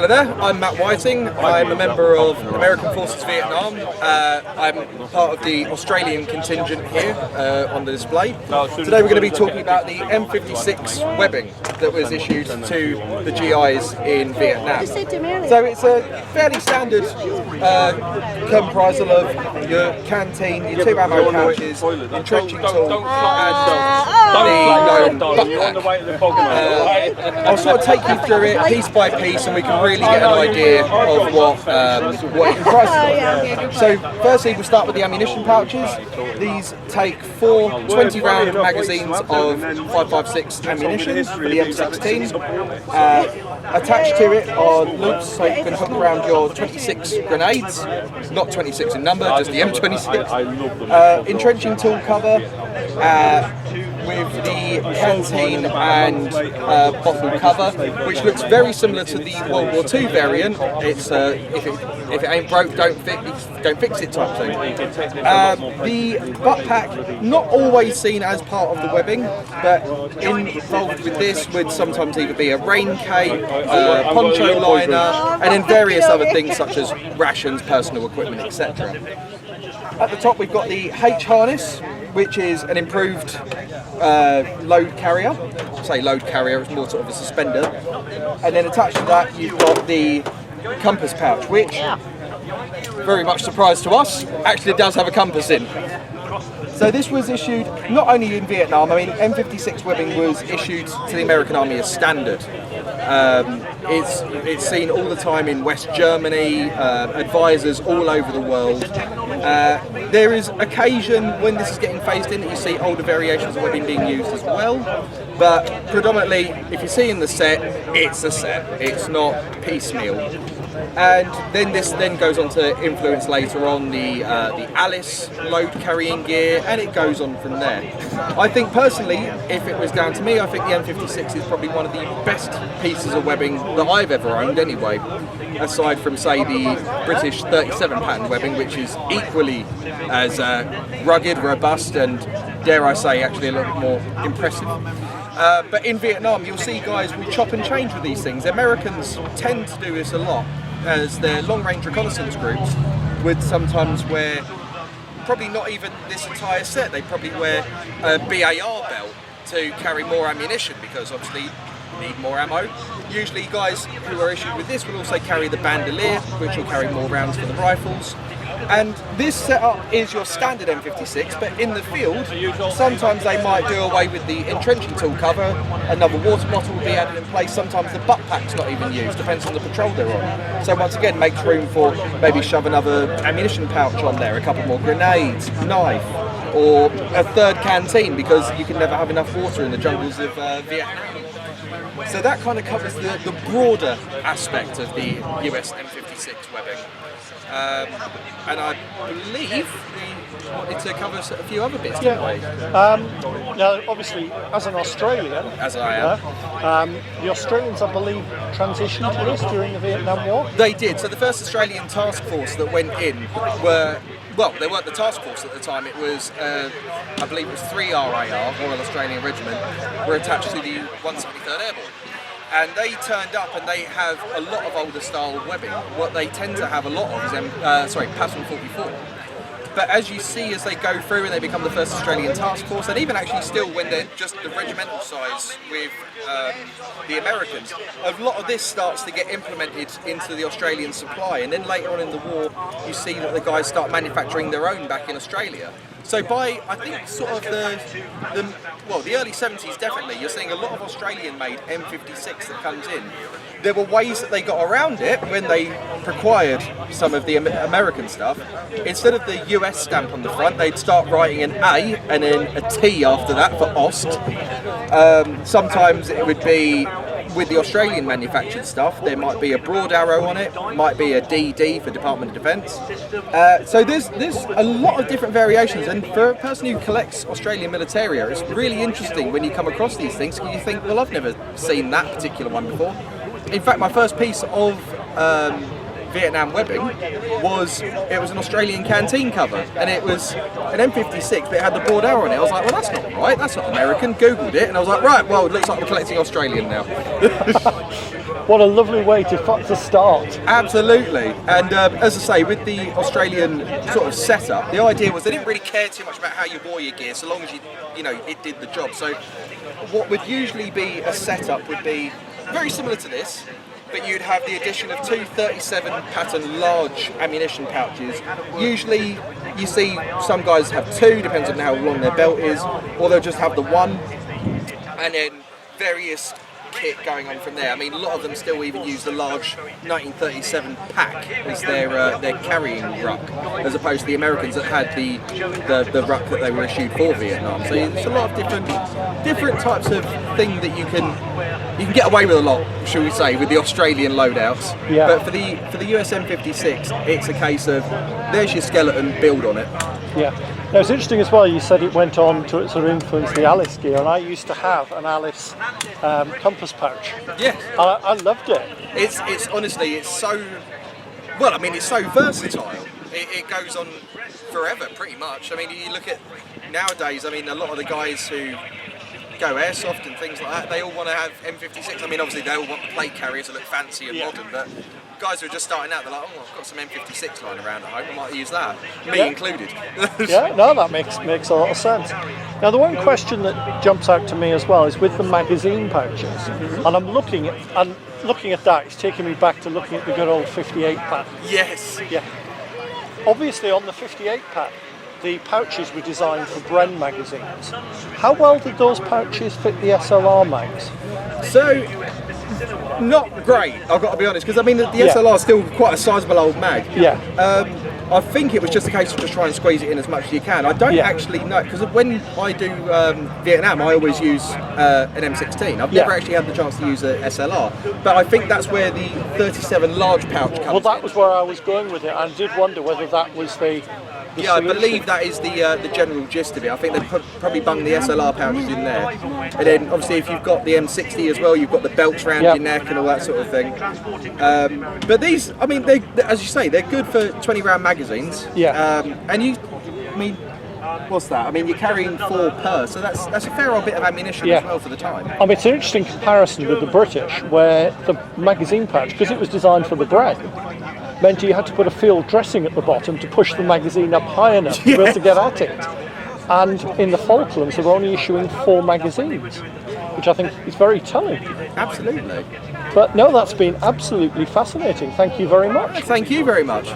Hello there, I'm Matt Whiting. I'm a member of American Forces Vietnam. I'm part of the Australian contingent here on the display. Today we're going to be talking about the M56 webbing that was issued to the GIs in Vietnam. So it's a fairly standard comprisal of your canteen, your 2 ammo pouches, entrenching tool and the known buckpack. I'll sort of take you through it piece by piece and we can really get an idea of what it comprises. So firstly we'll start with the ammunition pouches. These take 4 20-round magazines of 5.56 ammunition for the M16. Attached to it are loops so you can hook around your 26 grenades, not 26 in number, just the M26. Entrenching tool cover with the canteen and bottle cover, which looks very similar to the World War II variant. It's if it ain't broke, don't fix it type thing. The butt pack, not always seen as part of the webbing, but involved with this would sometimes either be a rain cape, poncho liner, and then various other things such as rations, personal equipment, etc. At the top we've got the H harness, which is an improved load carrier. I say load carrier, it's more sort of a suspender. And then attached to that you've got the compass pouch, which, very much surprise to us, actually does have a compass in. So this was issued not only in Vietnam, I mean M56 webbing was issued to the American Army as standard. It's seen all the time in West Germany, advisors all over the world. There is occasion when this is getting phased in that you see older variations of webbing being used as well, but predominantly if you see in the set, it's a set, it's not piecemeal. And then this goes on to influence later on the Alice load carrying gear, and it goes on from there. I think personally, if it was down to me, I think the M56 is probably one of the best pieces of webbing that I've ever owned anyway, aside from say the British 37 pattern webbing, which is equally as rugged, robust and, dare I say, actually a little more impressive. But in Vietnam you'll see guys will chop and change with these things. Americans tend to do this a lot, as their long-range reconnaissance groups would sometimes wear, probably not even this entire set, they probably wear a BAR belt to carry more ammunition, because obviously need more ammo. Usually guys who are issued with this will also carry the bandolier, which will carry more rounds for the rifles. And this setup is your standard M56, but in the field, sometimes they might do away with the entrenching tool cover, another water bottle will be added in place, sometimes the butt pack's not even used, depends on the patrol they're on. So once again, makes room for maybe shove another ammunition pouch on there, a couple more grenades, knife, or a third canteen, because you can never have enough water in the jungles of Vietnam. So that kind of covers the broader aspect of the US M56 webbing. And I believe we wanted to cover a few other bits, didn't we? Now, obviously, as an Australian, as I am, the Australians, I believe, transitioned to this during the Vietnam War. They did. So the first Australian task force that went in were, well, they weren't the task force at the time. It was, I believe, it was 3 RAR, Royal Australian Regiment, were attached to the 173rd Airborne. And they turned up and they have a lot of older style webbing. What they tend to have a lot of is Pattern 44. But as you see as they go through and they become the first Australian task force, and even actually still when they're just the regimental size with the Americans, a lot of this starts to get implemented into the Australian supply, and then later on in the war you see that the guys start manufacturing their own back in Australia. So by, I think, sort of the early 70s definitely, you're seeing a lot of Australian-made M56 that comes in. There were ways that they got around it when they required some of the American stuff. Instead of the US stamp on the front, they'd start writing an A and then a T after that for Ost. Sometimes it would be, with the Australian manufactured stuff, there might be a broad arrow on it, might be a DD for Department of Defence. So there's a lot of different variations, and for a person who collects Australian militaria, it's really interesting when you come across these things, because you think, well, I've never seen that particular one before. In fact, my first piece of Vietnam webbing was an Australian canteen cover, and it was an M56, but it had the broad arrow on it. I was like, well, that's not right, that's not American. Googled it, and I was like, right, well, it looks like I'm collecting Australian now. What a lovely way to start. Absolutely, and as I say, with the Australian sort of setup, the idea was they didn't really care too much about how you wore your gear, so long as you know, it did the job. So what would usually be a setup would be very similar to this, but you'd have the addition of two 37 pattern large ammunition pouches. Usually you see some guys have two, depends on how long their belt is, or they'll just have the one, and then various kit going on from there. I mean, a lot of them still even use the large 1937 pack as their carrying ruck, as opposed to the Americans that had the ruck that they were issued for Vietnam. So there's a lot of different types of thing that you can get away with a lot, shall we say, with the Australian loadouts. Yeah. But for the US M56, it's a case of there's your skeleton, build on it. Yeah. Now it's interesting as well, you said it went on to sort of influence the Alice gear, and I used to have an Alice compass pouch. Yeah. I loved it. It's honestly, it's so, well, I mean, it's so versatile. It goes on forever, pretty much. I mean, you look at nowadays, I mean, a lot of the guys who go airsoft and things like that, they all want to have M56. I mean, obviously they all want the plate carriers to look fancy and modern, but guys who are just starting out, they're like, oh, I've got some M56 lying around at home, I might use that. Me included. Yeah, no, that makes a lot of sense. Now, the one question that jumps out to me as well is with the magazine pouches, and I'm looking at that, it's taking me back to looking at the good old 58 pack. Yes. Yeah. Obviously, on the 58 pack, the pouches were designed for Bren magazines. How well did those pouches fit the SLR mags? So, not great, I've got to be honest, because I mean the SLR is still quite a sizable old mag. Yeah. I think it was just a case of just trying to squeeze it in as much as you can. I don't actually know, because when I do Vietnam, I always use an M16. I've never actually had the chance to use a SLR, but I think that's where the 37 large pouch comes Well, that in. was where I was going with it. I did wonder whether that was the Yeah, solution. I believe that is the general gist of it. I think they've probably bung the SLR pouches in there. And then obviously if you've got the M60 as well, you've got the belts around your neck and all that sort of thing. But these, I mean, they, as you say, they're good for 20 round magazines. Yeah. And you, I mean, what's that? I mean, you're carrying 4 per, so that's a fair old bit of ammunition as well for the time. I mean, it's an interesting comparison with the British, where the magazine pouch, because it was designed for the Bren, meant you had to put a field dressing at the bottom to push the magazine up high enough to be able to get at it. And in the Falklands, they're only issuing 4 magazines, which I think is very telling. Absolutely. But no, that's been absolutely fascinating. Thank you very much. Thank you very much.